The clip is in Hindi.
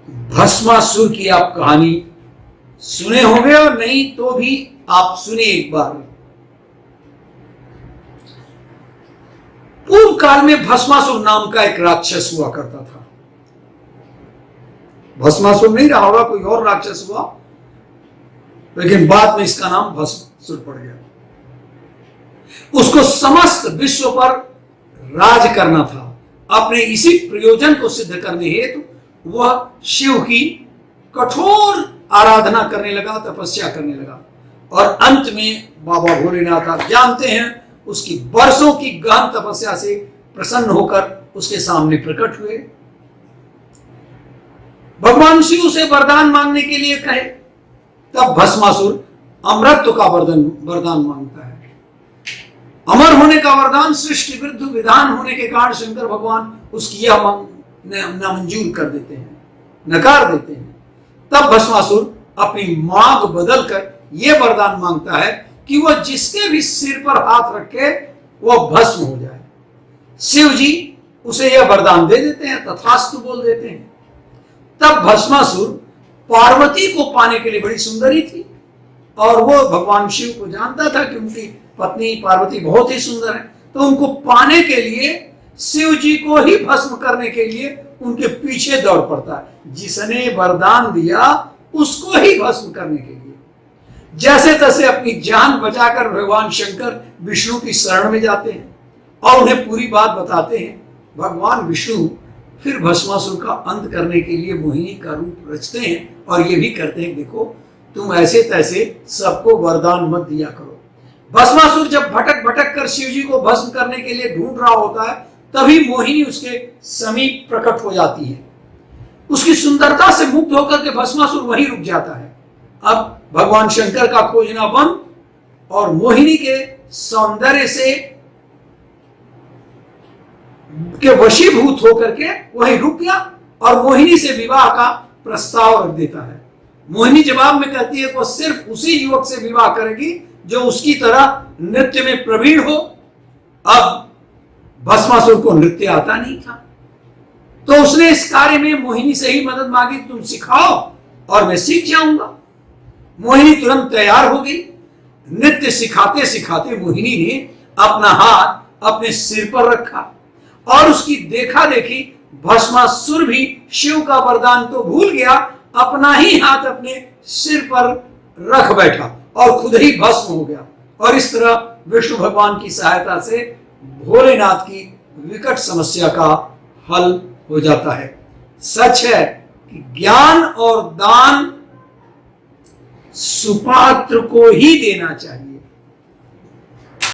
भस्मासुर की आप कहानी सुने होंगे, और नहीं तो भी आप सुने एक बार। पूर्व काल में भस्मासुर नाम का एक राक्षस हुआ करता था। भस्मासुर नहीं रहा होगा, कोई और राक्षस हुआ, लेकिन बाद में इसका नाम भस्मासुर पड़ गया। उसको समस्त विश्व पर राज करना था। अपने इसी प्रयोजन को सिद्ध करने हेतु वह शिव की कठोर आराधना करने लगा, तपस्या करने लगा, और अंत में बाबा भोलेनाथ आप जानते हैं उसकी वर्षों की गहन तपस्या से प्रसन्न होकर उसके सामने प्रकट हुए। भगवान शिव से वरदान मांगने के लिए कहे, तब भस्मासुर अमरत्व का वरदान मांगता है। अमर होने का वरदान सृष्टि विरुद्ध विधान होने के कारण शंकर भगवान उसकी यह मांग नामंजूर कर देते हैं, नकार देते हैं। तब भस्मासुर अपनी मांग बदलकर यह वरदान मांगता है कि वह जिसके भी सिर पर हाथ रखे वह भस्म हो जाए। शिव जी उसे यह वरदान दे देते हैं, तथास्तु बोल देते हैं। तब भस्मासुर पार्वती को पाने के लिए, बड़ी सुंदरी थी और वो भगवान शिव को जानता था कि उनकी पत्नी पार्वती बहुत ही सुंदर है, तो उनको पाने के लिए शिव जी को ही भस्म करने के लिए उनके पीछे दौड़ पड़ता है। जिसने वरदान दिया उसको ही भस्म करने के लिए जैसे तैसे अपनी जान बचाकर भगवान शंकर विष्णु की शरण में जाते हैं और उन्हें पूरी बात बताते हैं। भगवान विष्णु फिर भस्मासुर का अंत करने के लिए मोहिनी का रूप रचते हैं और ये भी करते हैं, देखो तुम ऐसे तैसे सबको वरदान मत दिया करो। भस्मासुर जब भटक भटक कर शिव जी को भस्म करने के लिए ढूंढ रहा होता है, तभी मोहिनी उसके समीप प्रकट हो जाती है। उसकी सुंदरता से मुग्ध होकर के भस्मासुर वहीं रुक जाता है। अब भगवान शंकर का खोजना बंद और मोहिनी के सौंदर्य से के वशीभूत होकर के वहीं रुक गया और मोहिनी से विवाह का प्रस्ताव रख देता है। मोहिनी जवाब में कहती है कि वह सिर्फ उसी युवक से विवाह करेगी जो उसकी तरह नृत्य में प्रवीण हो। अब भस्मासुर को नृत्य आता नहीं था, तो उसने इस कार्य में मोहिनी से ही मदद मांगी, तुम सिखाओ और मैं सीख जाऊंगा। मोहिनी तुरंत तैयार हो गई। नृत्य सिखाते सिखाते मोहिनी ने अपना हाथ अपने सिर पर रखा और उसकी देखा देखी भस्मासुर भी शिव का वरदान तो भूल गया, अपना ही हाथ अपने सिर पर रख बैठा और खुद ही भस्म हो गया। और इस तरह विष्णु भगवान की सहायता से भोलेनाथ की विकट समस्या का हल हो जाता है। सच है कि ज्ञान और दान सुपात्र को ही देना चाहिए।